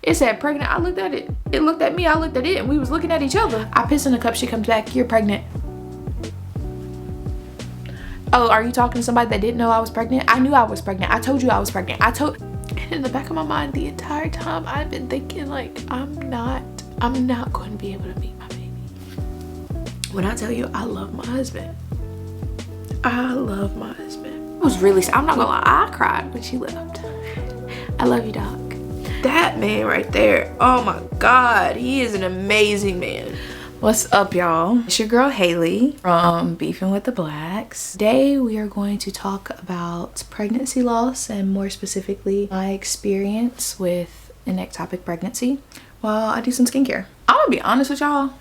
It said pregnant. I looked at it. It looked at me. I looked at it, and we was looking at each other. I piss in the cup. She comes back. You're pregnant. Oh, are you talking to somebody that didn't know I was pregnant? I knew I was pregnant. I told you I was pregnant. And in the back of my mind, the entire time, I've been thinking like, I'm not going to be able to meet my baby. When I tell you, I love my husband. I love my husband. It was really sad. I'm not gonna lie, I cried when she left. I love you, Doc. That man right there, oh my God, he is an amazing man. What's up, y'all? It's your girl Haley from Beefing with the Blacks. Today we are going to talk about pregnancy loss and more specifically my experience with an ectopic pregnancy while I do some skincare. I'm gonna be honest with y'all,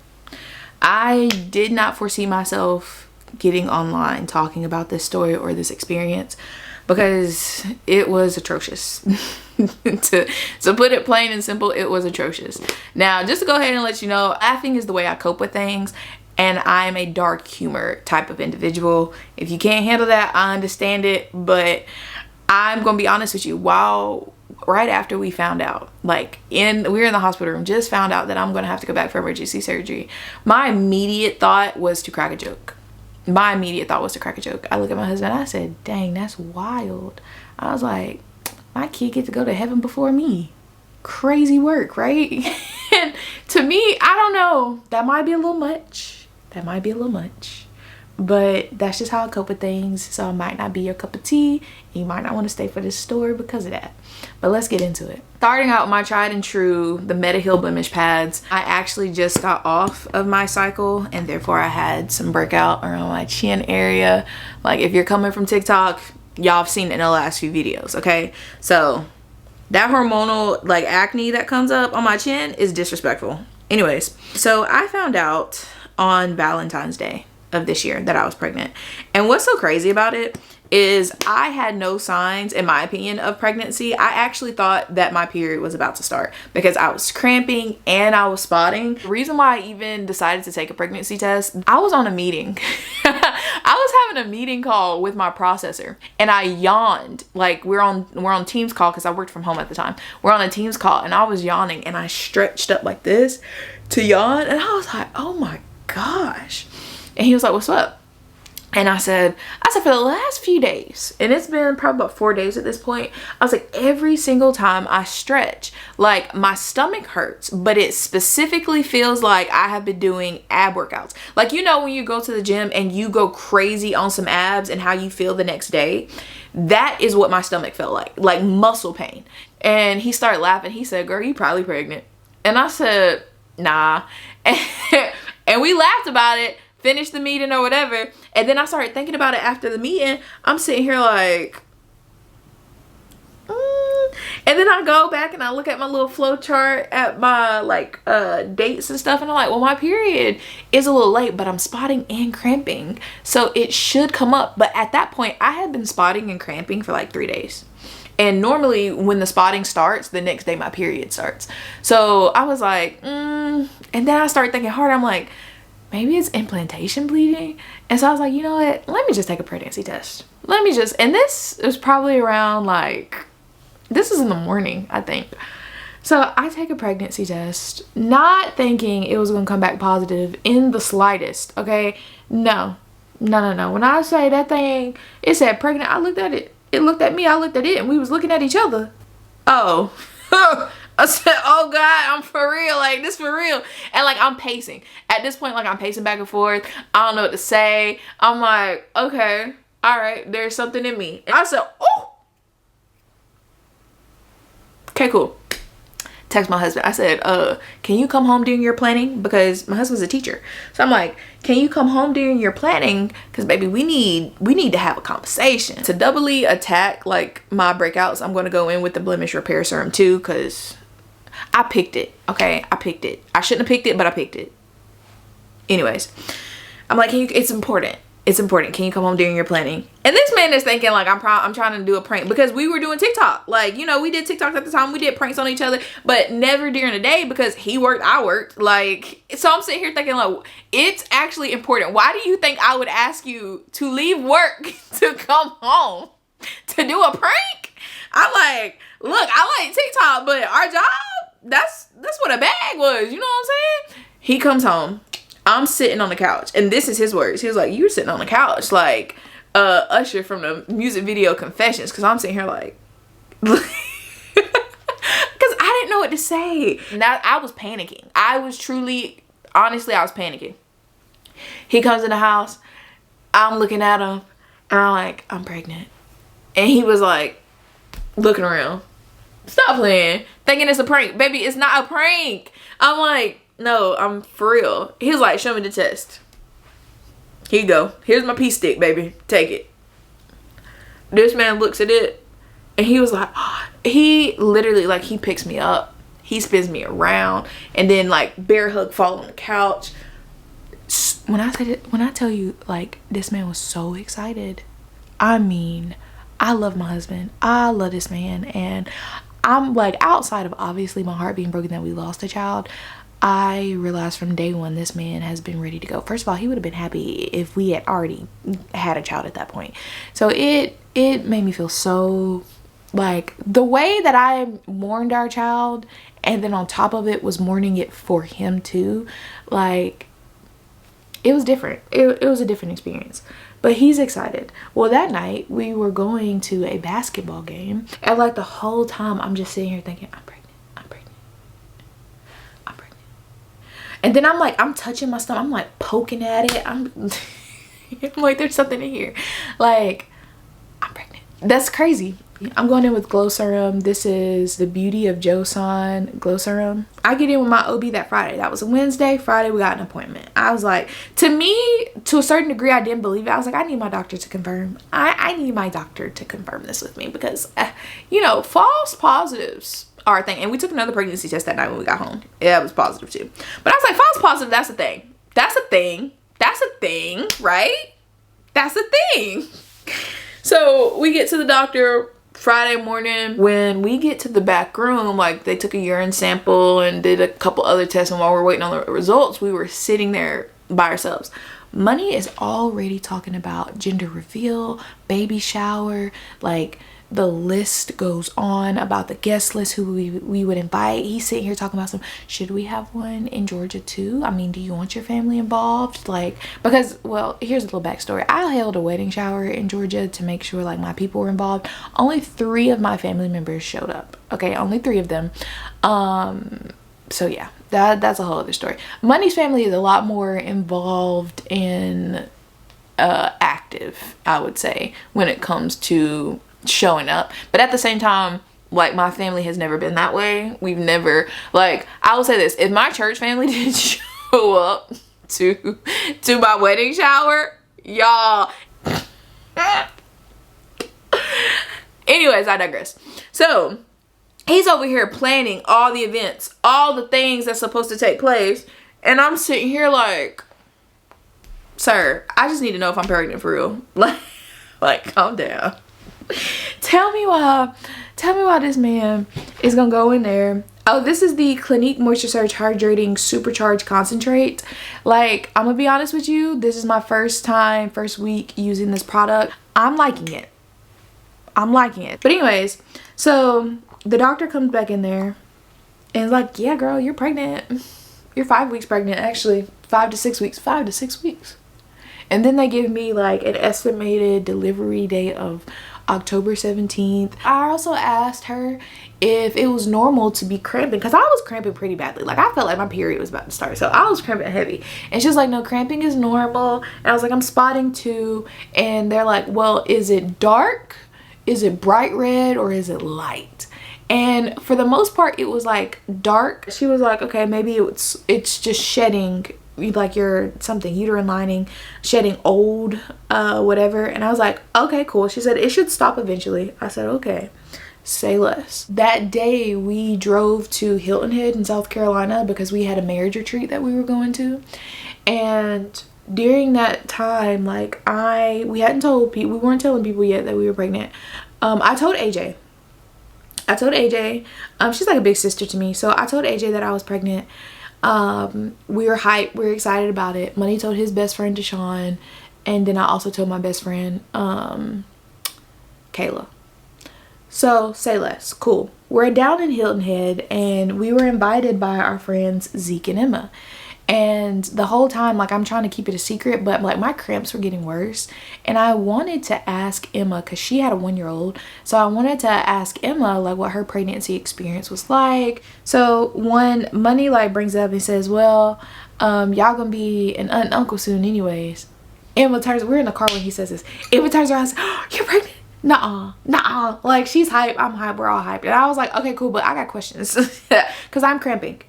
I did not foresee myself getting online talking about this story or this experience because it was atrocious. to put it plain and simple, it was atrocious. Now, just to go ahead and let you know, laughing is the way I cope with things, and I'm a dark humor type of individual. If you can't handle that, I understand it, but I'm gonna be honest with you. Right after we found out, we were in the hospital room, just found out that I'm gonna have to go back for emergency surgery, my immediate thought was to crack a joke. I look at my husband, I said, dang, that's wild. I was like, my kid get to go to heaven before me. Crazy work, right? And to me, I don't know, that might be a little much. But that's just how I cope with things. So it might not be your cup of tea. You might not want to stay for this story because of that. But let's get into it. Starting out with my tried and true, the Mediheal blemish pads. I actually just got off of my cycle and therefore I had some breakout around my chin area. Like if you're coming from TikTok, y'all have seen it in the last few videos, okay? So that hormonal acne that comes up on my chin is disrespectful. Anyways, so I found out on Valentine's Day of this year that I was pregnant. And what's so crazy about it is I had no signs, in my opinion, of pregnancy. I actually thought that my period was about to start because I was cramping and I was spotting. The reason why I even decided to take a pregnancy test, I was on a meeting. I was having a meeting call with my processor and I yawned. Like we're on Teams call because I worked from home at the time. We're on a Teams call and I was yawning and I stretched up like this to yawn and I was like, oh my gosh. And he was like, what's up? And I said, for the last few days, and it's been probably about 4 days at this point, I was like, every single time I stretch, like my stomach hurts, but it specifically feels like I have been doing ab workouts. Like, you know, when you go to the gym and you go crazy on some abs and how you feel the next day, that is what my stomach felt like muscle pain. And he started laughing. He said, girl, you probably pregnant. And I said, nah. And we laughed about it. Finished the meeting or whatever, and then I started thinking about it after the meeting. I'm sitting here like, and then I go back and I look at my little flow chart at my dates and stuff, and I'm like, well, my period is a little late, but I'm spotting and cramping, so it should come up. But at that point, I had been spotting and cramping for like 3 days. And normally when the spotting starts, the next day my period starts. So I was like, and then I started thinking hard. I'm like, maybe it's implantation bleeding. And so I was like, you know what? Let me just take a pregnancy test. And this was probably around this is in the morning, I think. So I take a pregnancy test, not thinking it was going to come back positive in the slightest, okay? No. When I say that thing, it said pregnant, I looked at it. It looked at me, I looked at it, and we was looking at each other. Oh. I said, oh God, I'm for real, this for real. And I'm pacing. At this point, I'm pacing back and forth. I don't know what to say. I'm like, okay, all right, there's something in me. And I said, oh. Okay, cool. Text my husband. I said, can you come home during your planning? Because my husband's a teacher. So I'm like, can you come home during your planning? Because baby, we need to have a conversation. To doubly attack my breakouts, I'm going to go in with the blemish repair serum too, because I picked it. Okay, I picked it. I shouldn't have picked it, but I picked it. Anyways, I'm like, it's important. It's important. Can you come home during your planning? And this man is thinking I'm trying to do a prank because we were doing TikTok. We did TikToks at the time. We did pranks on each other, but never during the day because he worked, I worked. So I'm sitting here thinking it's actually important. Why do you think I would ask you to leave work to come home to do a prank? I'm like, look, I like TikTok, but our job, That's what a bag was, you know what I'm saying? He comes home. I'm sitting on the couch, and this is his words. He was like, "You're sitting on the couch like Usher from the music video Confessions," because I'm sitting here like, because I didn't know what to say. Now I was panicking. I was truly, honestly, I was panicking. He comes in the house. I'm looking at him, and I'm like, "I'm pregnant," and he was like, looking around. Stop playing, thinking it's a prank. Baby, it's not a prank. I'm like, no, I'm for real. He was like, show me the test. Here you go. Here's my pee stick, baby. Take it. This man looks at it, and he was like, he literally, like, he picks me up. He spins me around, and then, like, bear hug, fall on the couch. When I tell you, like, this man was so excited. I mean, I love my husband. I love this man, and I'm like, outside of obviously my heart being broken that we lost a child, I realized from day one this man has been ready to go. First of all, he would have been happy if we had already had a child at that point. So it made me feel so, like, the way that I mourned our child, and then on top of it was mourning it for him too, like, it was different. It was a different experience. But he's excited. Well, that night we were going to a basketball game, and like the whole time I'm just sitting here thinking, I'm pregnant, I'm pregnant, I'm pregnant. And then I'm like, I'm touching my stomach, I'm like poking at it. I'm like, there's something in here. Like, I'm pregnant. That's crazy. I'm going in with glow serum. This is the Beauty of Joseon glow serum. I get in with my OB that Friday. That was a Wednesday. Friday we got an appointment. I was like, to me, to a certain degree, I didn't believe it. I was like, I need my doctor to confirm. I need my doctor to confirm this with me, because you know, false positives are a thing. And we took another pregnancy test that night when we got home. Yeah, it was positive too. But I was like, false positive, that's a thing. That's a thing. That's a thing, right? That's a thing. So we get to the doctor Friday morning. When we get to the back room, like, they took a urine sample and did a couple other tests, and while we're waiting on the results, we were sitting there by ourselves. Money is already talking about gender reveal, baby shower, like, the list goes on about the guest list, who we would invite. He's sitting here talking about should we have one in Georgia too? I mean, do you want your family involved? Like, because, well, here's a little backstory. I held a wedding shower in Georgia to make sure, like, my people were involved. Only 3 of my family members showed up. Okay, only 3 of them. So yeah, that's a whole other story. Money's family is a lot more involved in active, I would say, when it comes to showing up. But at the same time, like, my family has never been that way. We've never, like, I will say this, if my church family didn't show up to my wedding shower, y'all. Anyways, I digress. So he's over here planning all the events, all the things that's supposed to take place, and I'm sitting here like, sir, I just need to know if I'm pregnant for real. Like, calm down. Tell me why this man is gonna go in there. Oh, this is the Clinique Moisture Surge Hydrating Supercharged Concentrate. Like, I'm gonna be honest with you, this is my first week using this product. I'm liking it. But anyways, so the doctor comes back in there and is like, yeah, girl, you're pregnant. You're 5 weeks pregnant, actually. 5 to 6 weeks. 5 to 6 weeks. And then they give me like an estimated delivery date of October 17th. I also asked her if it was normal to be cramping, because I was cramping pretty badly. Like, I felt like my period was about to start, so I was cramping heavy. And she was like, no, cramping is normal. And I was like, I'm spotting too. And they're like, well, is it dark? Is it bright red, or is it light? And for the most part, it was like dark. She was like, okay, maybe it's just shedding, like your uterine lining shedding old whatever. And I was like, okay, cool. She said it should stop eventually. I said, okay, say less. That day we drove to Hilton Head in South Carolina because we had a marriage retreat that we were going to. And during that time, like, we weren't telling people yet that we were pregnant. I told AJ. She's like a big sister to me, so I told AJ that I was pregnant. We were hyped, we were excited about it. Money told his best friend Deshaun, and then I also told my best friend Kayla. So say less. Cool. We're down in Hilton Head and we were invited by our friends Zeke and Emma. And the whole time, like, I'm trying to keep it a secret, but like my cramps were getting worse. And I wanted to ask Emma, because she had a 1-year-old. So I wanted to ask Emma like what her pregnancy experience was like. So when Money like brings it up and says, well, y'all gonna be an aunt and uncle soon anyways. Emma turns, we're in the car when he says this. Emma turns around and says, oh, you're pregnant? Nuh-uh. Like, she's hype, I'm hype, we're all hyped. And I was like, okay, cool, but I got questions. Because I'm cramping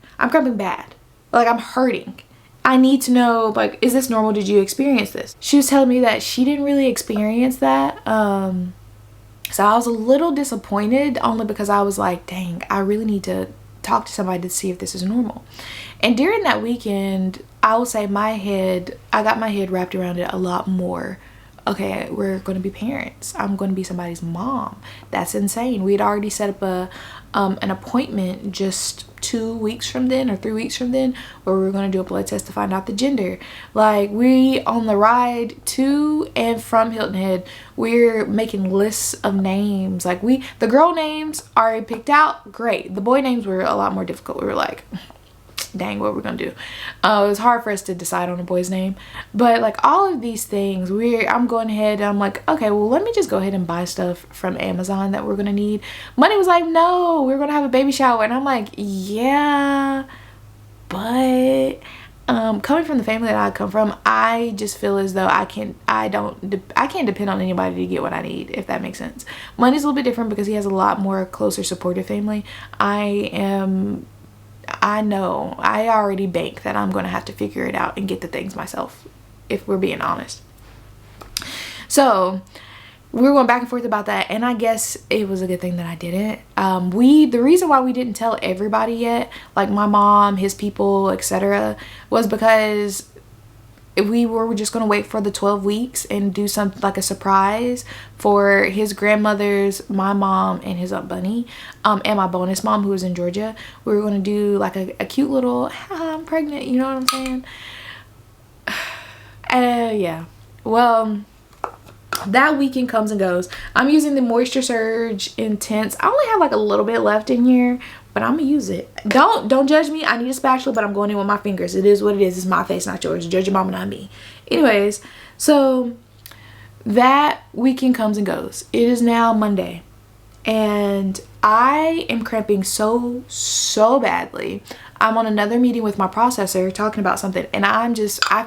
bad. Like, I'm hurting. I need to know, like, is this normal? Did you experience this? She was telling me that she didn't really experience that. So I was a little disappointed, only because I was like, dang, I really need to talk to somebody to see if this is normal. And during that weekend, I will say I got my head wrapped around it a lot more. Okay, we're going to be parents. I'm going to be somebody's mom. That's insane. We had already set up an appointment just 2 weeks from then or 3 weeks from then, where we were going to do a blood test to find out the gender. Like, we on the ride to and from Hilton Head, we're making lists of names. Like, the girl names already picked out, great. The boy names were a lot more difficult. We were like, dang, what we're gonna do. It was hard for us to decide on a boy's name, but like all of these things, I'm going ahead and I'm like, okay, well, let me just go ahead and buy stuff from Amazon that we're gonna need. Money was like, no, we're gonna have a baby shower. And I'm like, yeah, but coming from the family that I come from, I just feel as though I can't depend on anybody to get what I need, if that makes sense. Money's a little bit different because he has a lot more closer supportive family. I know I already bank that I'm going to have to figure it out and get the things myself, if we're being honest. So we were going back and forth about that, and I guess it was a good thing that I didn't. The reason why we didn't tell everybody yet, like my mom, his people, etc., was because we were just going to wait for the 12 weeks and do something like a surprise for his grandmothers, my mom, and his Aunt Bunny, and my bonus mom who was in Georgia. We were going to do like a cute little, I'm pregnant, you know what I'm saying? Yeah. Well, that weekend comes and goes. I'm using the Moisture Surge Intense. I only have like a little bit left in here, but I'm gonna use it. Don't judge me. I need a spatula, but I'm going in with my fingers. It is what it is. It's my face, not yours. Judge your mama, not me. Anyways, so that weekend comes and goes. It is now Monday, and I am cramping so badly. I'm on another meeting with my processor talking about something, and I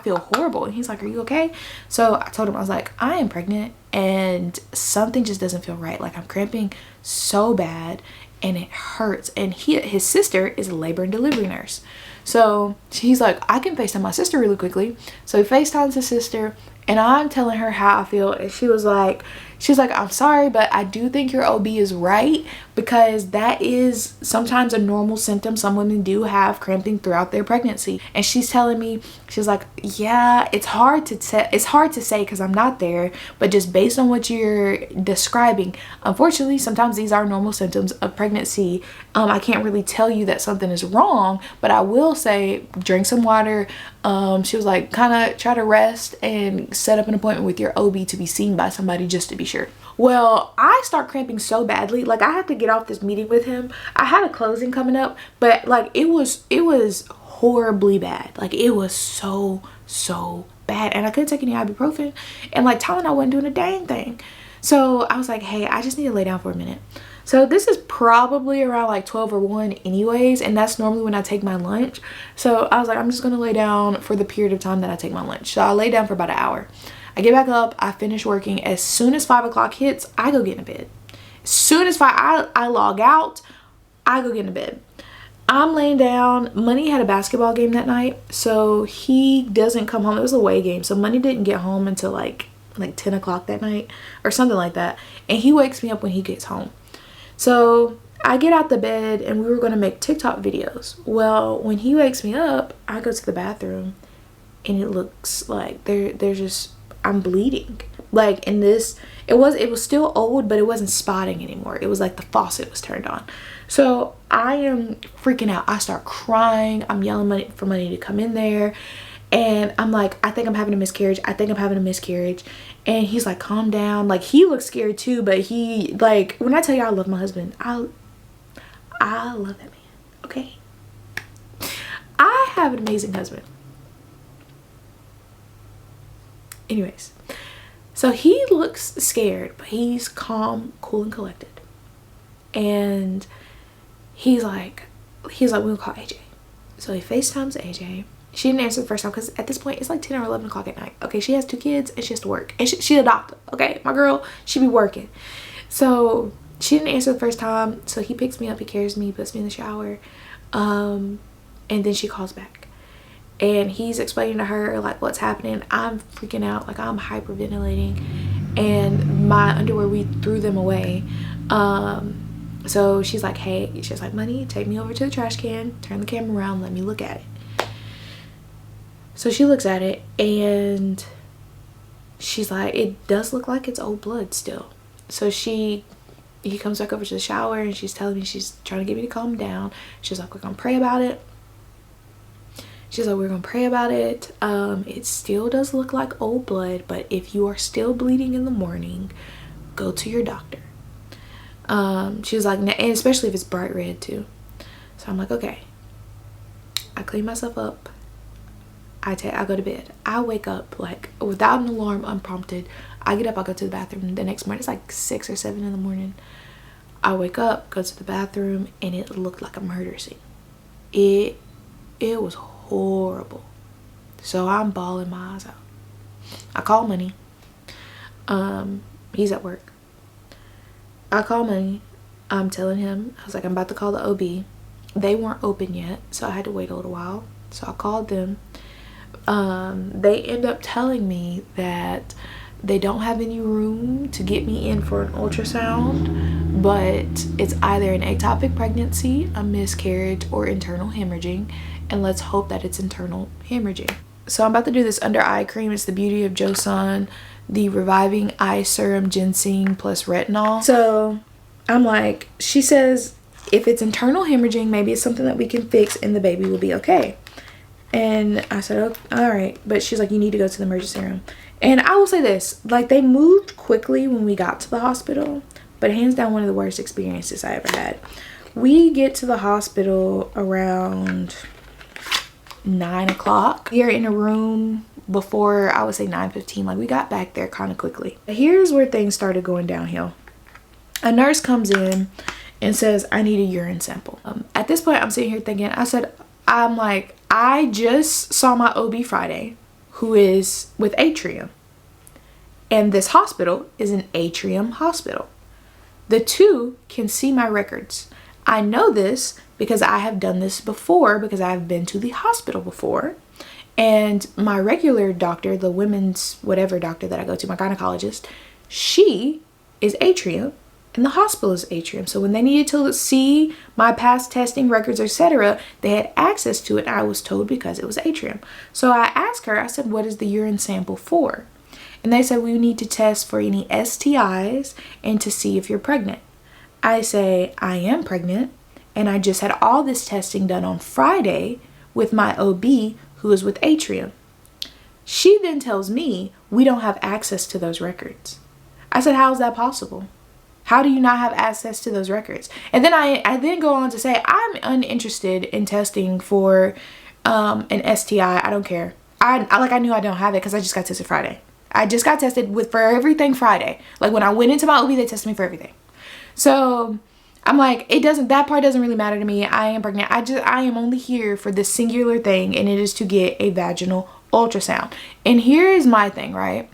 feel horrible. And he's like, are you okay? So I told him, I was like, I am pregnant and something just doesn't feel right. Like, I'm cramping so bad and it hurts. And his sister is a labor and delivery nurse. So he's like, I can FaceTime my sister really quickly. So he FaceTimes his sister, and I'm telling her how I feel, and she was like, I'm sorry, but I do think your OB is right, because that is sometimes a normal symptom. Some women do have cramping throughout their pregnancy. And she's telling me, she's like, yeah, it's hard to say because I'm not there, but just based on what you're describing, unfortunately, sometimes these are normal symptoms of pregnancy. I can't really tell you that something is wrong, but I will say drink some water. She was like, kind of try to rest and set up an appointment with your OB to be seen by somebody just to be sure. Well, I start cramping so badly. Like, I had to get off this meeting with him. I had a closing coming up, but like it was horribly bad. Like, it was so bad, and I couldn't take any ibuprofen, and like Tylenol wasn't doing a dang thing. So I was like, hey, I just need to lay down for a minute. So this is probably around like 12 or 1 anyways, and that's normally when I take my lunch. So I was like, I'm just gonna lay down for the period of time that I take my lunch. So I lay down for about an hour. I get back up, I finish working. As soon as 5 o'clock hits, I go get in bed. As soon as I log out, I go get in bed. I'm laying down. Money had a basketball game that night, so he doesn't come home. It was a away game, so Money didn't get home until like 10 o'clock that night or something like that. And he wakes me up when he gets home. So I get out the bed, and we were going to make TikTok videos. Well, when he wakes me up, I go to the bathroom, and it looks like there's just, I'm bleeding. Like, in this, it was still old, but it wasn't spotting anymore. It was like the faucet was turned on. So I am freaking out. I start crying. I'm yelling for Money to come in there. And I'm like, I think I'm having a miscarriage. I think I'm having a miscarriage. And he's like, calm down. Like, he looks scared too, but he, like, when I tell you I love my husband, I love that man, okay? I have an amazing husband. Anyways, so he looks scared, but he's calm, cool, and collected. And he's like, we'll call AJ. So he FaceTimes AJ. She didn't answer the first time because at this point it's like 10 or 11 o'clock at night. Okay, she has 2 kids and she has to work. And she's a doctor, okay? My girl, she be working. So she didn't answer the first time. So he picks me up, he carries me, puts me in the shower. And then she calls back. And he's explaining to her like what's happening. I'm freaking out, like I'm hyperventilating. And my underwear, we threw them away. So she's like, hey, she's like, money, take me over to the trash can, turn the camera around, let me look at it. So she looks at it and she's like, it does look like it's old blood still. So he comes back over to the shower and she's telling me, she's trying to get me to calm down. She's like, we're gonna pray about it. She's like, we're gonna pray about it. It still does look like old blood, but if you are still bleeding in the morning, go to your doctor. She was like, and especially if it's bright red too. So I'm like, okay. I clean myself up. I go to bed. I wake up like without an alarm, unprompted. I get up, I go to the bathroom. The next morning, it's like 6 or 7 in the morning. I wake up, go to the bathroom, and it looked like a murder scene. It was horrible. So I'm bawling my eyes out. I call Money. He's at work. I call Money. I'm telling him, I was like, I'm about to call the OB. They weren't open yet, so I had to wait a little while. So I called them. They end up telling me that they don't have any room to get me in for an ultrasound, but it's either an ectopic pregnancy, a miscarriage, or internal hemorrhaging, and let's hope that it's internal hemorrhaging. So I'm about to do this under eye cream. It's the Beauty of Joseon, the Reviving Eye Serum Ginseng plus Retinol. So I'm like, she says if it's internal hemorrhaging, maybe it's something that we can fix and the baby will be okay. And I said, oh, all right. But she's like, you need to go to the emergency room. And I will say this, like, they moved quickly when we got to the hospital, but hands down one of the worst experiences I ever had. We get to the hospital around 9 o'clock. We are in a room before, I would say 9:15. Like, we got back there kind of quickly. Here's where things started going downhill. A nurse comes in and says, I need a urine sample. At this point, I'm sitting here thinking, I'm like, I just saw my OB Friday, who is with Atrium. And this hospital is an Atrium hospital. The two can see my records. I know this because I have done this before, because I have been to the hospital before. And my regular doctor, the women's whatever doctor that I go to, my gynecologist, she is Atrium. And the hospital is Atrium. So when they needed to see my past testing records, etc., they had access to it. And I was told because it was Atrium. So I asked her, I said, what is the urine sample for? And they said, we need to test for any STIs and to see if you're pregnant. I say, I am pregnant. And I just had all this testing done on Friday with my OB who is with Atrium. She then tells me we don't have access to those records. I said, how is that possible? How do you not have access to those records? And then I then go on to say, I'm uninterested in testing for an STI. I don't care. I knew I don't have it because I just got tested Friday. I just got tested for everything Friday. Like when I went into my OB, they tested me for everything. So I'm like, that part doesn't really matter to me. I am pregnant. I am only here for this singular thing, and it is to get a vaginal ultrasound. And here is my thing, right?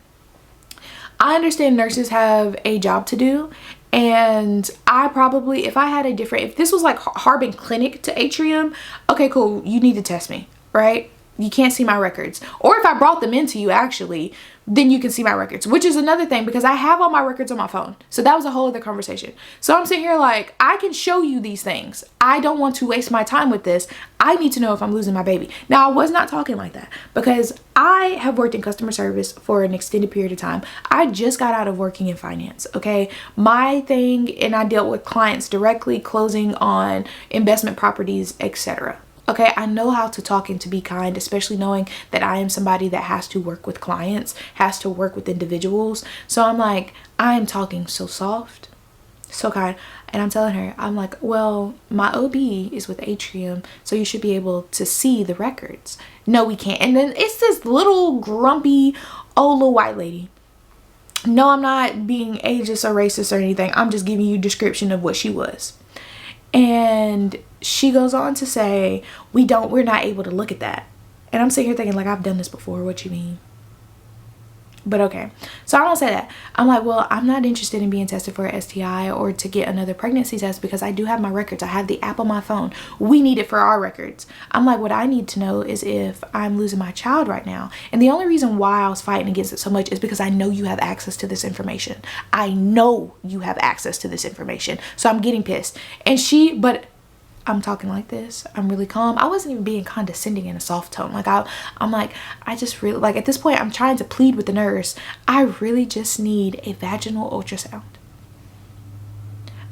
I understand nurses have a job to do, and I probably, if this was like Harbin Clinic to Atrium, okay, cool, you need to test me, right? You can't see my records. Or if I brought them into you, actually, then you can see my records, which is another thing because I have all my records on my phone. So that was a whole other conversation. So I'm sitting here like, I can show you these things. I don't want to waste my time with this. I need to know if I'm losing my baby. Now, I was not talking like that because I have worked in customer service for an extended period of time. I just got out of working in finance, okay? My thing, and I dealt with clients directly, closing on investment properties, etc. Okay, I know how to talk and to be kind, especially knowing that I am somebody that has to work with clients, has to work with individuals. So I'm like, I am talking so soft, so kind. And I'm telling her, I'm like, well, my OB is with Atrium, so you should be able to see the records. No, we can't. And then it's this little grumpy old little white lady. No, I'm not being ageist or racist or anything. I'm just giving you a description of what she was. And she goes on to say, we're not able to look at that. And I'm sitting here thinking, like, I've done this before. What you mean? But okay. So I don't say that. I'm like, well, I'm not interested in being tested for a STI or to get another pregnancy test because I do have my records. I have the app on my phone. We need it for our records. I'm like, what I need to know is if I'm losing my child right now. And the only reason why I was fighting against it so much is because I know you have access to this information. I know you have access to this information. So I'm getting pissed. And but I'm talking like this. I'm really calm. I wasn't even being condescending in a soft tone. Like I'm like, I just really, like, at this point, I'm trying to plead with the nurse. I really just need a vaginal ultrasound.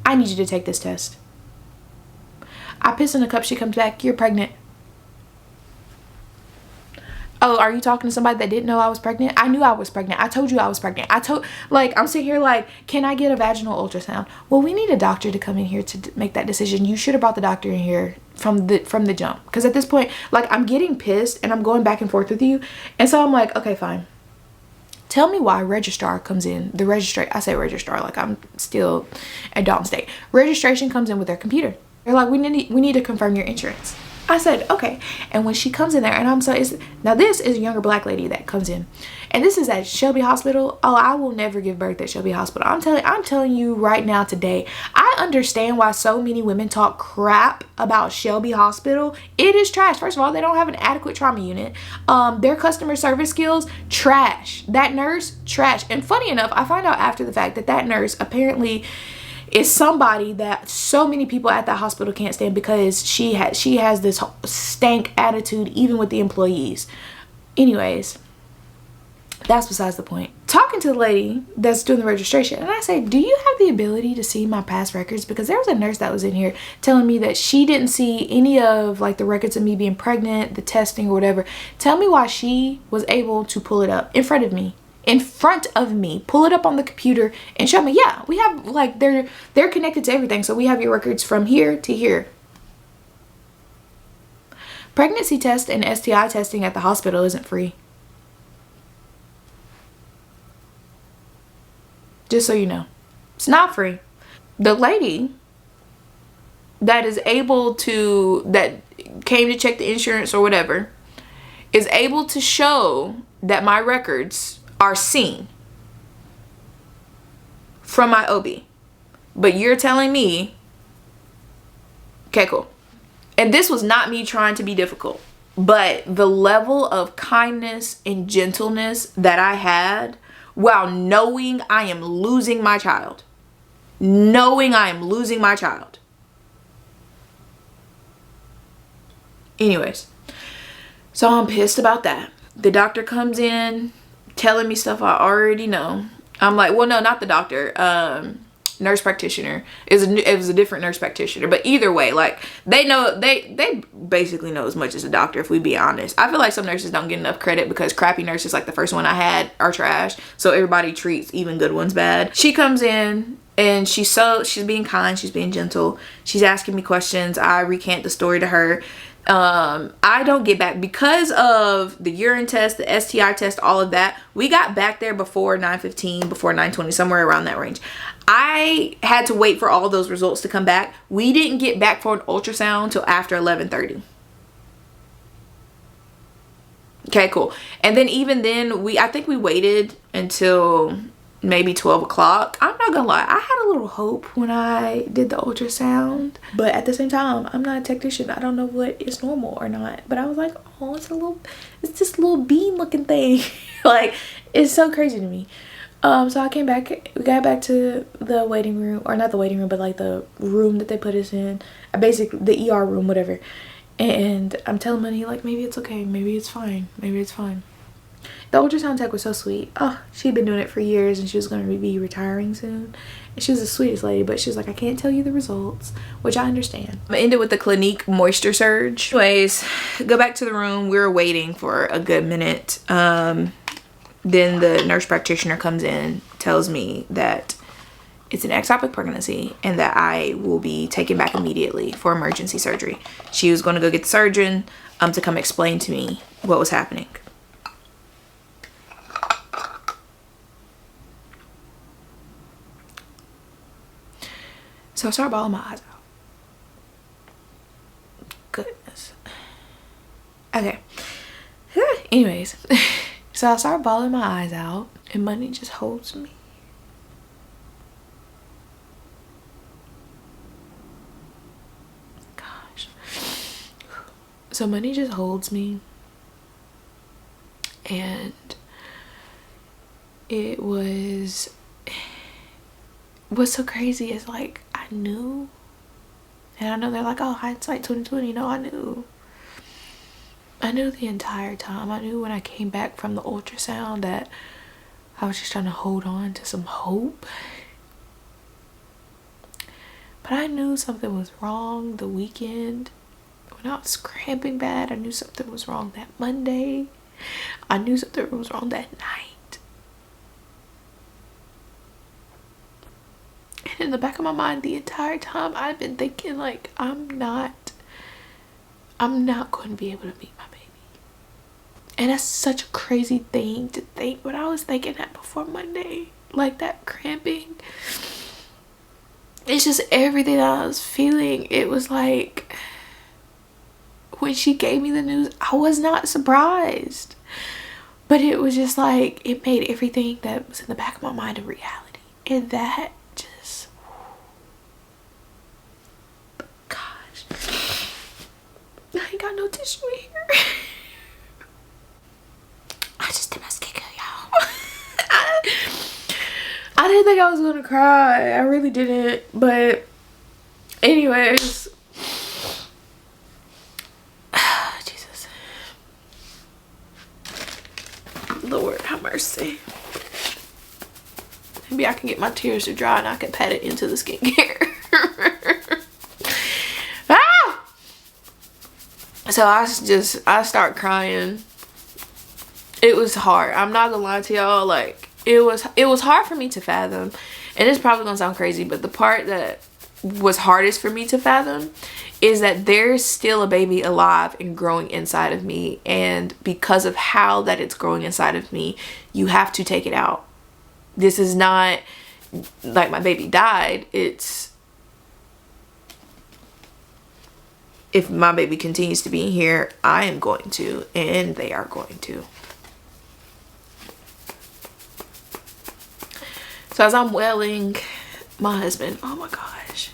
I need you to take this test. I piss in a cup. She comes back. You're pregnant. Oh, are you talking to somebody that didn't know I was pregnant? I knew I was pregnant. I told you I was pregnant. I'm sitting here like, can I get a vaginal ultrasound? Well, we need a doctor to come in here to make that decision. You should have brought the doctor in here from the jump. Because at this point, like, I'm getting pissed and I'm going back and forth with you. And so I'm like, okay, fine. Tell me why registrar comes in. I say registrar like I'm still at Dalton State. Registration comes in with their computer. They're like, we need to confirm your insurance. I said, okay. And when she comes in there, and now this is a younger black lady that comes in, and this is at Shelby Hospital. Oh, I will never give birth at Shelby Hospital. I'm telling you right now today, I understand why so many women talk crap about Shelby Hospital. It is trash. First of all, they don't have an adequate trauma unit. Their customer service skills, trash. That nurse, trash. And funny enough, I find out after the fact that nurse apparently is somebody that so many people at that hospital can't stand because she has this stank attitude even with the employees. Anyways, that's besides the point. Talking to the lady that's doing the registration, and I say, do you have the ability to see my past records? Because there was a nurse that was in here telling me that she didn't see any of, like, the records of me being pregnant, the testing or whatever. Tell me why she was able to pull it up in front of me, pull it up on the computer and show me, yeah, we have, like, they're connected to everything. So we have your records from here to here. Pregnancy test and STI testing at the hospital isn't free. Just so you know, it's not free. The lady that came to check the insurance or whatever is able to show that my records are seen from my OB. But you're telling me, okay, cool. And this was not me trying to be difficult, but the level of kindness and gentleness that I had while knowing I am losing my child. Anyways, so I'm pissed about that. The doctor comes in telling me stuff I already know. I'm like, well, no, not the doctor. Nurse practitioner. It was a different nurse practitioner. But either way, like, they basically know as much as a doctor, if we be honest. I feel like some nurses don't get enough credit because crappy nurses, like the first one I had, are trash. So everybody treats even good ones bad. She comes in and she's being kind, she's being gentle. She's asking me questions. I recant the story to her. I don't get back because of the urine test, the STI test, all of that. We got back there before 9:15, before 9:20, somewhere around that range. I had to wait for all those results to come back. We didn't get back for an ultrasound till after 11:30. Okay, cool. And then even then, I think we waited until maybe 12 o'clock. I'm not gonna lie, I had a little hope when I did the ultrasound, but at the same time, I'm not a technician. I don't know what is normal or not, but I was like, oh, it's this little bean looking thing. Like, it's so crazy to me. So I came back, we got back to the waiting room, or not the waiting room, but like the room that they put us in, basically the ER room, whatever. And I'm telling Money, like, maybe it's okay, maybe it's fine. The ultrasound tech was so sweet. Oh, she'd been doing it for years and she was going to be retiring soon. And she was the sweetest lady, but she was like, I can't tell you the results, which I understand. I'm gonna end it with the Clinique Moisture Surge. Anyways, go back to the room. We were waiting for a good minute. Then the nurse practitioner comes in, tells me that it's an ectopic pregnancy and that I will be taken back immediately for emergency surgery. She was going to go get the surgeon to come explain to me what was happening. So I started bawling my eyes out. Goodness. Okay. Anyways, so I started bawling my eyes out and Money just holds me. Gosh. So Money just holds me. And it was... What's so crazy is like I knew, and I know they're like, oh, hindsight 2020. No, I knew the entire time. I knew when I came back from the ultrasound that I was just trying to hold on to some hope, but I knew something was wrong the weekend when I was cramping bad. I knew something was wrong that Monday. I knew something was wrong that night. In the back of my mind the entire time I've been thinking like I'm not going to be able to meet my baby. And that's such a crazy thing to think, but I was thinking that before Monday. Like that cramping, it's just everything that I was feeling. It was like when she gave me the news, I was not surprised, but it was just like it made everything that was in the back of my mind a reality. And that just, gosh, I ain't got no tissue here. I just did my skincare, y'all. I didn't think I was gonna cry. I really didn't. But anyways, Jesus, Lord have mercy. Maybe I can get my tears to dry and I can pat it into the skincare. Ah! So I start crying. It was hard. I'm not gonna lie to y'all. Like it was hard for me to fathom, and it's probably gonna sound crazy, but the part that was hardest for me to fathom is that there's still a baby alive and growing inside of me, and because of how that it's growing inside of me, you have to take it out. This is not like my baby died. It's if my baby continues to be in here, I am going to, and they are going to. So as I'm wailing, my husband, oh my gosh.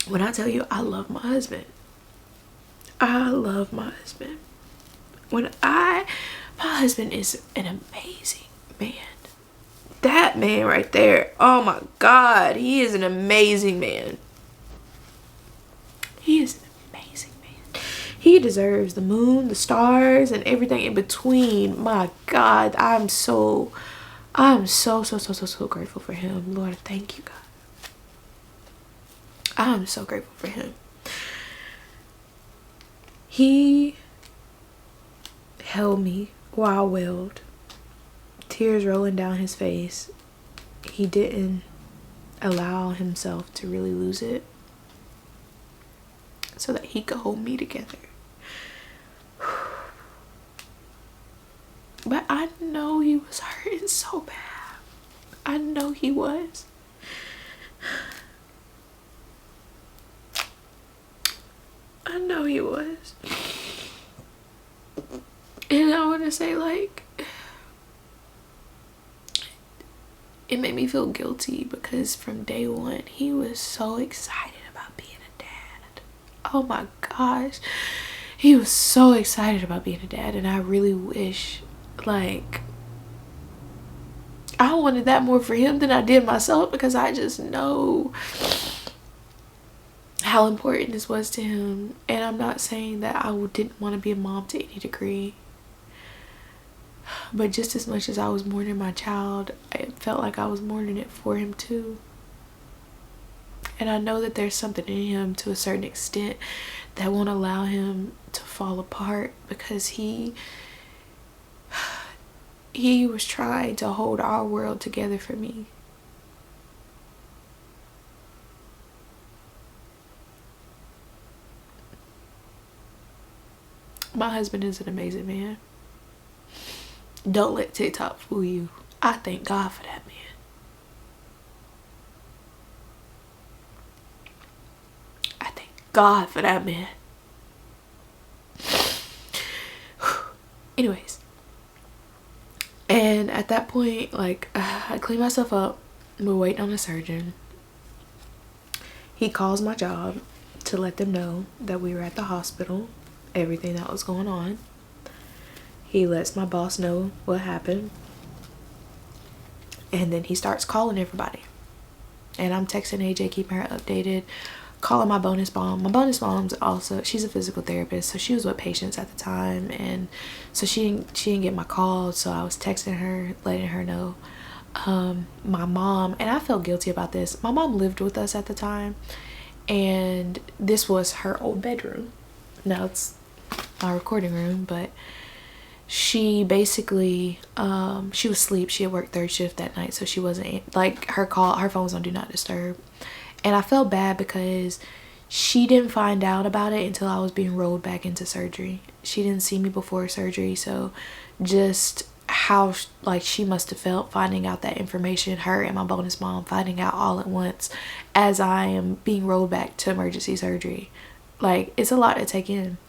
When I tell you I love my husband. I love my husband. My husband is an amazing man. That man right there, oh my God, he is an amazing man. He is an amazing man. He deserves the moon, the stars, and everything in between. My God, I'm so grateful for him. Lord, thank you, God. I'm so grateful for him. He held me while I wailed, tears rolling down his face. He didn't allow himself to really lose it so that he could hold me together. But I know he was hurting so bad. I know he was. I know he was. And I want to say, like, it made me feel guilty because from day one, he was so excited about being a dad. Oh my gosh. He was so excited about being a dad, and I really wish, like, I wanted that more for him than I did myself, because I just know how important this was to him. And I'm not saying that I didn't want to be a mom to any degree, But just as much as I was mourning my child, it felt like I was mourning it for him too. And I know that there's something in him to a certain extent that won't allow him to fall apart, because he was trying to hold our world together for me. My husband is an amazing man. Don't let TikTok fool you. I thank God for that man. I thank God for that man. Anyways. And at that point, like, I cleaned myself up. We're waiting on a surgeon. He calls my job to let them know that we were at the hospital, everything that was going on. He lets my boss know what happened. And then he starts calling everybody. And I'm texting AJ, keeping her updated, calling my bonus mom. My bonus mom's also, she's a physical therapist, so she was with patients at the time, and so she didn't get my call, so I was texting her, letting her know. My mom, and I felt guilty about this, my mom lived with us at the time, and this was her old bedroom. Now it's my recording room, but she basically she was asleep. She had worked third shift that night, so she wasn't, like, her phone was on do not disturb. And I felt bad because she didn't find out about it until I was being rolled back into surgery. She didn't see me before surgery, so just how, like, she must have felt finding out that information, her and my bonus mom finding out all at once as I am being rolled back to emergency surgery. Like, it's a lot to take in.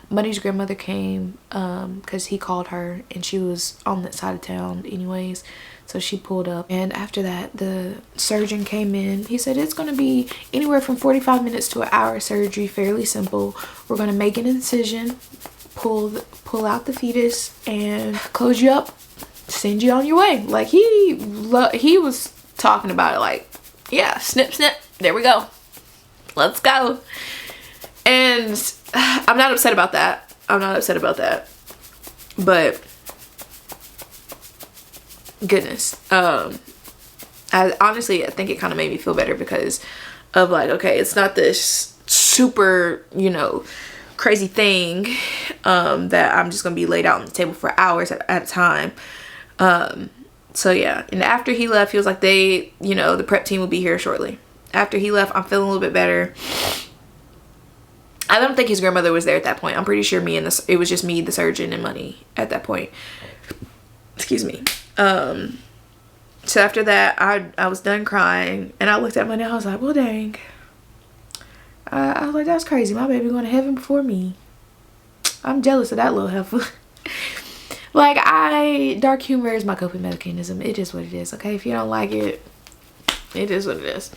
Buddy's grandmother came because he called her, and she was on that side of town anyways, so she pulled up. And after that, the surgeon came in. He said it's going to be anywhere from 45 minutes to an hour surgery, fairly simple. We're going to make an incision, pull out the fetus, and close you up, send you on your way. Like, he was talking about it like, yeah, snip snip, there we go, let's go. And I'm not upset about that. But goodness, I think it kind of made me feel better because of, like, okay, it's not this super, you know, crazy thing that I'm just gonna be laid out on the table for hours at a time. So yeah, and after he left, he was like, the prep team will be here shortly. After he left, I'm feeling a little bit better. I don't think his grandmother was there at that point. I'm pretty sure it was just me, the surgeon, and Money at that point. Excuse me. So after that, I was done crying, and I looked at Money. I was like, well, dang. I was like, that's crazy. My baby going to heaven before me. I'm jealous of that little heifer. Like, dark humor is my coping mechanism. It is what it is, okay? If you don't like it, it is what it is.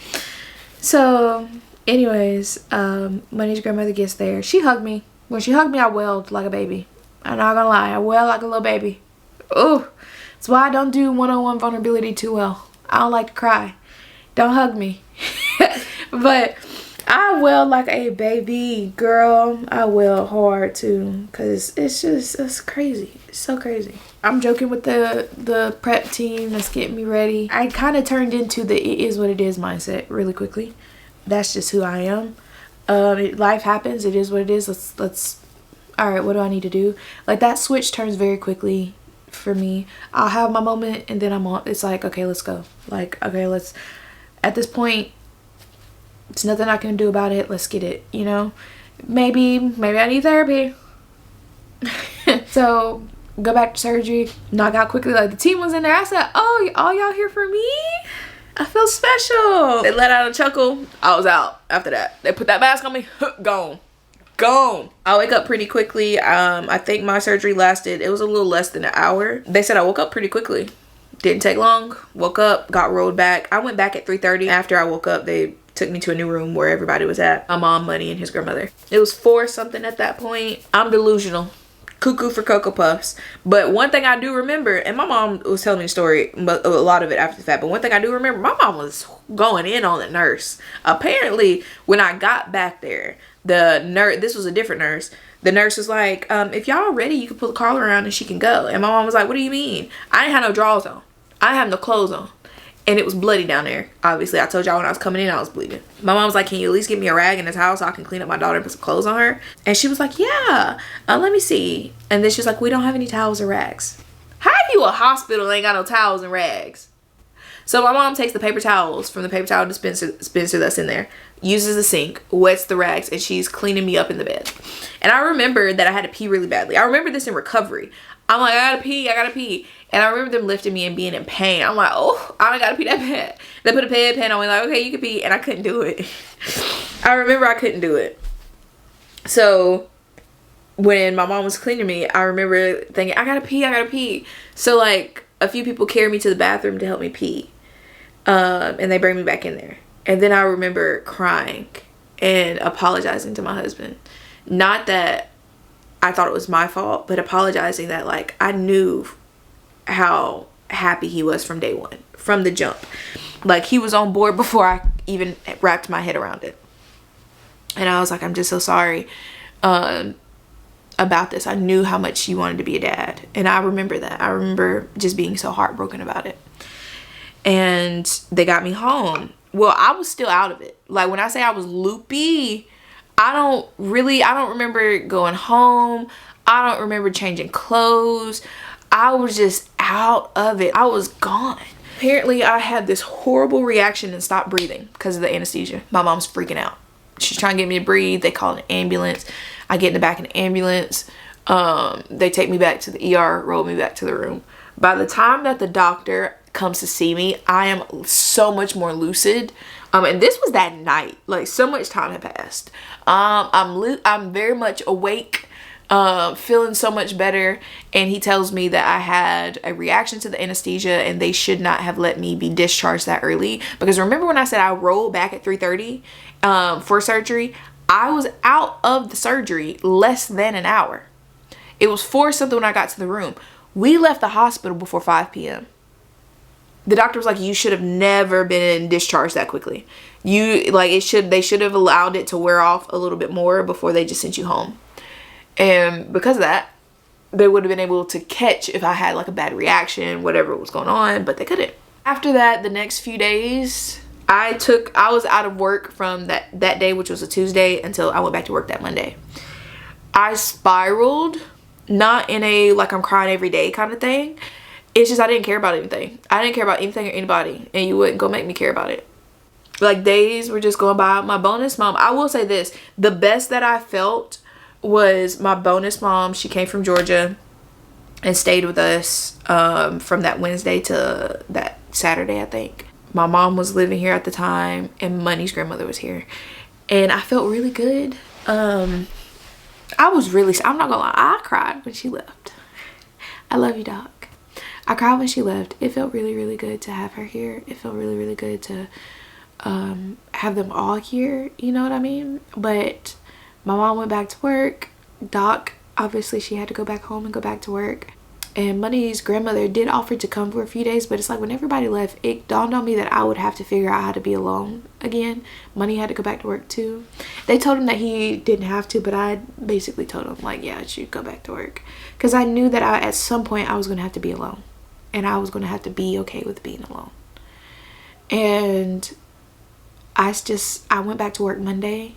So anyways, Money's grandmother gets there. She hugged me. When she hugged me, I wailed like a baby. I'm not gonna lie, I wailed like a little baby. Oh, that's why I don't do one-on-one vulnerability too well. I don't like to cry. Don't hug me. But I wailed like a baby, girl. I wailed hard too, because it's crazy. It's so crazy. I'm joking with the prep team that's getting me ready. I kind of turned into the it is what it is mindset really quickly. That's just who I am. Life happens. It is what it is. Let's all right, what do I need to do? Like, that switch turns very quickly for me. I'll have my moment, and then I'm on. It's like, okay, let's go. Like, okay, let's, at this point, it's nothing I can do about it. Let's get it, you know? Maybe I need therapy. So go back to surgery, knock out quickly. Like, the team was in there. I said, oh, all y'all here for me? I feel special. They let out a chuckle. I was out after that. They put that mask on me. Gone. I wake up pretty quickly. I think my surgery lasted, it was a little less than an hour. They said I woke up pretty quickly. Didn't take long. Woke up, got rolled back. I went back at 3:30. After I woke up, they took me to a new room where everybody was at. My mom, Money, and his grandmother. It was 4 something at that point. I'm delusional. Cuckoo for Cocoa Puffs. But one thing I do remember, and my mom was telling me the story, but a lot of it after the fact, but one thing I do remember, my mom was going in on the nurse. Apparently, when I got back there, the nurse, this was a different nurse, The nurse was like, if y'all are ready, you can pull the collar around and she can go. And my mom was like, what do you mean? I didn't have no drawers on. I didn't have no clothes on. And it was bloody down there. Obviously, I told y'all when I was coming in, I was bleeding. My mom was like, can you at least give me a rag in this house so I can clean up my daughter and put some clothes on her? And she was like, yeah, let me see. And then she was like, we don't have any towels or rags. How you a hospital and ain't got no towels and rags? So my mom takes the paper towels from the paper towel dispenser that's in there, uses the sink, wets the rags, and she's cleaning me up in the bed. And I remember that I had to pee really badly. I remember this in recovery. I'm like, I gotta pee. And I remember them lifting me and being in pain. I'm like, oh, I don't gotta pee that bad. They put a bedpan on me like, okay, you can pee. And I couldn't do it. I remember I couldn't do it. So when my mom was cleaning me, I remember thinking, I gotta pee. So like a few people carried me to the bathroom to help me pee. And they bring me back in there. And then I remember crying and apologizing to my husband. Not that I thought it was my fault, but apologizing that like I knew how happy he was from day one, from the jump. Like he was on board before I even wrapped my head around it. And I was like, I'm just so sorry about this. I knew how much you wanted to be a dad. And I remember that. I remember just being so heartbroken about it. And they got me home. Well, I was still out of it. Like when I say I was loopy, I don't remember going home. I don't remember changing clothes. I was just out of it. I was gone. Apparently I had this horrible reaction and stopped breathing because of the anesthesia. My mom's freaking out. She's trying to get me to breathe. They call an ambulance. I get in the back of the ambulance. They take me back to the ER, roll me back to the room. By the time that the doctor comes to see me, I am so much more lucid. And this was that night. Like so much time had passed. I'm very much awake, feeling so much better. And he tells me that I had a reaction to the anesthesia and they should not have let me be discharged that early. Because remember when I said I rolled back at 3:30 for surgery? I was out of the surgery less than an hour. It was 4 something when I got to the room. We left the hospital before 5 p.m. The doctor was like, you should have never been discharged that quickly. They should have allowed it to wear off a little bit more before they just sent you home. And because of that, they would have been able to catch if I had like a bad reaction, whatever was going on, but they couldn't. After that, the next few days, I was out of work from that day, which was a Tuesday, until I went back to work that Monday. I spiraled, not in a like I'm crying every day kind of thing. It's just I didn't care about anything. I didn't care about anything or anybody, and you wouldn't go make me care about it. Like days were just going by. My bonus mom, I will say this, the best that I felt was my bonus mom. She came from Georgia and stayed with us from that Wednesday to that Saturday, I think. My mom was living here at the time and Money's grandmother was here, and I felt really good. I'm not gonna lie, I cried when she left. I love you, Doc. I cried when she left. It felt really, really good to have her here. It felt really, really good to have them all here. You know what I mean? But my mom went back to work. Doc, obviously she had to go back home and go back to work. And Money's grandmother did offer to come for a few days, but it's like when everybody left, it dawned on me that I would have to figure out how to be alone again. Money had to go back to work too. They told him that he didn't have to, but I basically told him like, yeah, I should go back to work. Because I knew that at some point I was going to have to be alone. And I was going to have to be okay with being alone. And I went back to work Monday.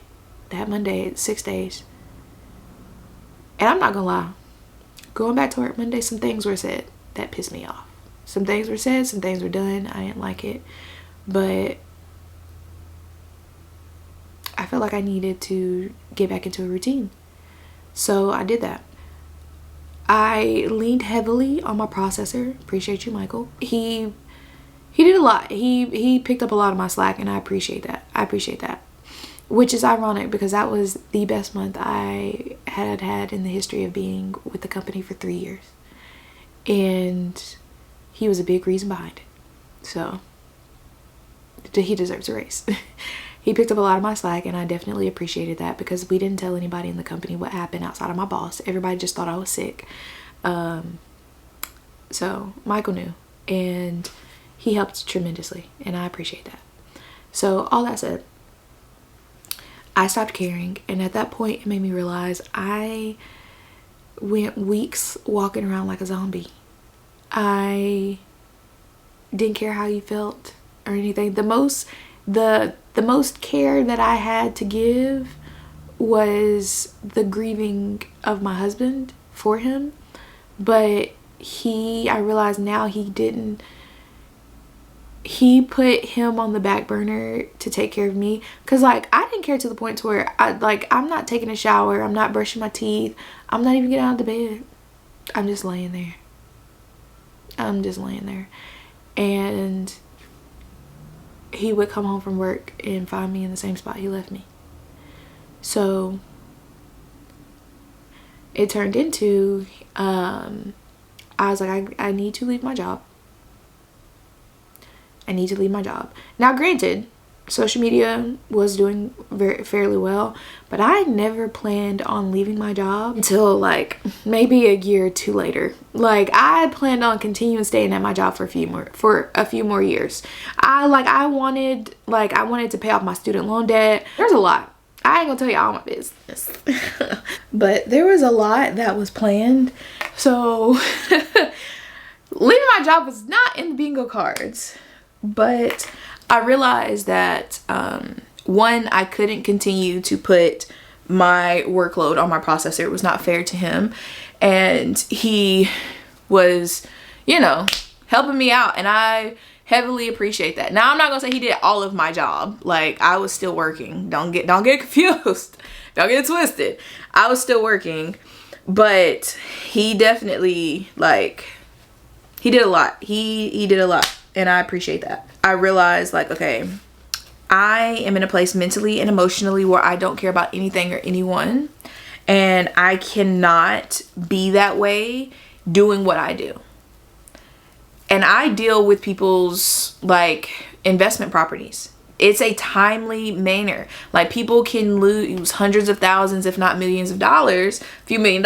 That Monday, 6 days. And I'm not going to lie. Going back to work Monday, some things were said that pissed me off. Some things were said, some things were done. I didn't like it. But I felt like I needed to get back into a routine. So I did that. I leaned heavily on my processor. Appreciate you, Michael. He did a lot. He picked up a lot of my slack, and I appreciate that. Which is ironic because that was the best month I had in the history of being with the company for 3 years. And he was a big reason behind it. So he deserves a raise. He picked up a lot of my slack, and I definitely appreciated that because we didn't tell anybody in the company what happened outside of my boss. Everybody just thought I was sick. So Michael knew, and he helped tremendously, and I appreciate that. So all that said, I stopped caring. And at that point, it made me realize I went weeks walking around like a zombie. I didn't care how you felt or anything. The most care that I had to give was the grieving of my husband for him. But I realized now he put him on the back burner to take care of me, because like I didn't care to the point to where I'm not taking a shower, I'm not brushing my teeth, I'm not even getting out of the bed. I'm just laying there. And he would come home from work and find me in the same spot he left me. So it turned into I was like, I need to leave my job. Now granted, social media was doing fairly well, but I never planned on leaving my job until like maybe a year or two later. Like I planned on continuing staying at my job for a few more years. I wanted to pay off my student loan debt. There's a lot. I ain't gonna tell you all my business. But there was a lot that was planned. So leaving my job was not in the bingo cards. But I realized that one, I couldn't continue to put my workload on my processor. It was not fair to him. And he was, helping me out. And I heavily appreciate that. Now, I'm not gonna say he did all of my job. Like, I was still working. Don't get confused. Don't get it twisted. I was still working. But he definitely, he did a lot. He did a lot. And I appreciate that. I realized okay, I am in a place mentally and emotionally where I don't care about anything or anyone. And I cannot be that way doing what I do. And I deal with people's investment properties. It's a timely manner. People can lose hundreds of thousands, if not millions of dollars, a few $1 million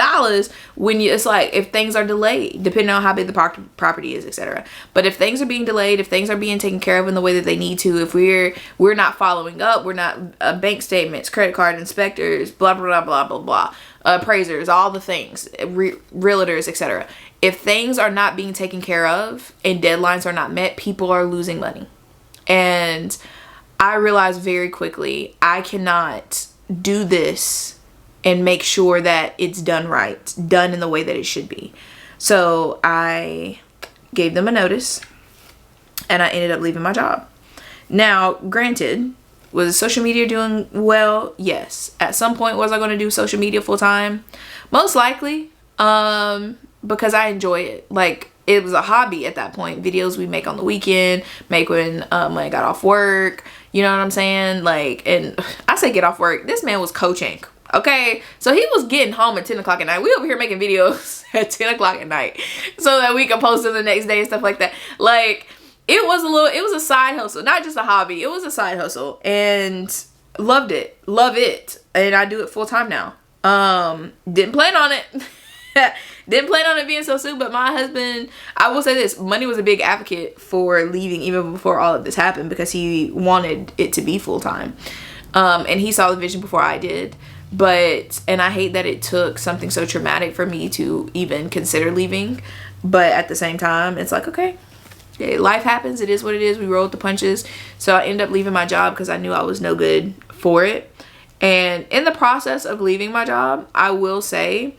when it's if things are delayed, depending on how big the property is, etc. But if things are being delayed, if things are being taken care of in the way that they need to, if we're not following up, we're not bank statements, credit card inspectors, blah, blah, blah, blah, blah, appraisers, all the things, realtors, etc. If things are not being taken care of and deadlines are not met, people are losing money. And I realized very quickly, I cannot do this and make sure that it's done right, done in the way that it should be. So I gave them a notice and I ended up leaving my job. Now, granted, was social media doing well? Yes. At some point, was I going to do social media full time? Most likely, because I enjoy it. It was a hobby at that point. Videos we make on the weekend, make when I got off work. You know what I'm saying? And I say get off work. This man was coaching. Okay, so he was getting home at 10 o'clock at night. We over here making videos at 10 o'clock at night so that we could post them the next day and stuff like that. It was a side hustle, not just a hobby. It was a side hustle, and love it. And I do it full time now. Didn't plan on it. Didn't plan on it being so soon, but my husband, I will say this, Money was a big advocate for leaving even before all of this happened, because he wanted it to be full time. And he saw the vision before I did. And I hate that it took something so traumatic for me to even consider leaving. But at the same time, it's okay, life happens. It is what it is. We rolled the punches. So I ended up leaving my job because I knew I was no good for it. And in the process of leaving my job, I will say,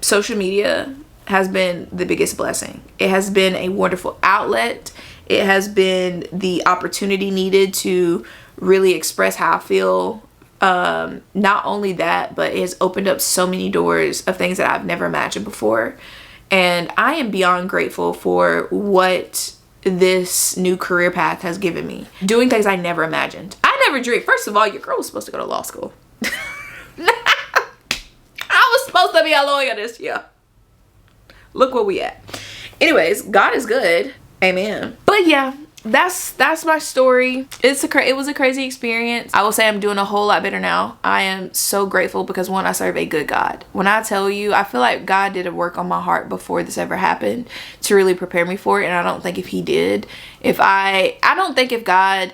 social media has been the biggest blessing. It has been a wonderful outlet. It has been the opportunity needed to really express how I feel. Not only that, but it has opened up so many doors of things that I've never imagined before. And I am beyond grateful for what this new career path has given me. Doing things I never imagined. I never dreamed. First of all, your girl was supposed to go to law school. I was supposed to be a lawyer this year. Look where we at. Anyways, God is good. Amen. But yeah, that's my story. It was a crazy experience. I will say I'm doing a whole lot better now. I am so grateful because, one, I serve a good God. When I tell you, I feel like God did a work on my heart before this ever happened to really prepare me for it. And I don't think if he did, I don't think if God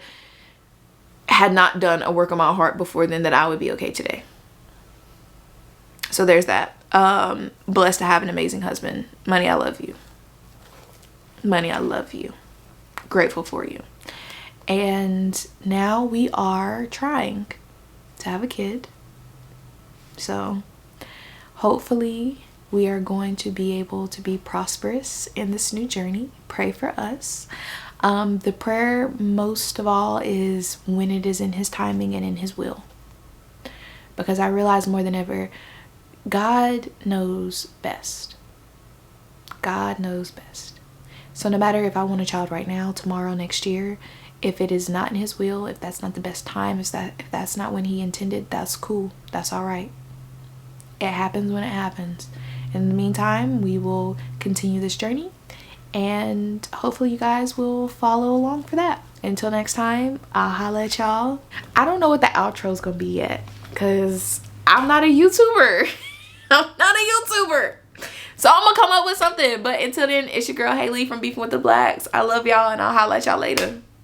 had not done a work on my heart before then, that I would be okay today. So there's that. Blessed to have an amazing husband. Money, I love you. Money, I love you. Grateful for you. And now we are trying to have a kid. So hopefully we are going to be able to be prosperous in this new journey. Pray for us. The prayer most of all is when it is in his timing and in his will. Because I realize more than ever, God knows best. God knows best. So no matter if I want a child right now, tomorrow, next year, if it is not in his will, if that's not the best time, if that's not when he intended, that's cool. That's all right. It happens when it happens. In the meantime, we will continue this journey, and hopefully you guys will follow along for that. Until next time, I'll holla at y'all. I don't know what the outro is gonna be yet, because I'm not a YouTuber. I'm not a YouTuber. So I'm gonna come up with something. But until then, it's your girl Haley from Beefing with the Blacks. I love y'all, and I'll holla at y'all later.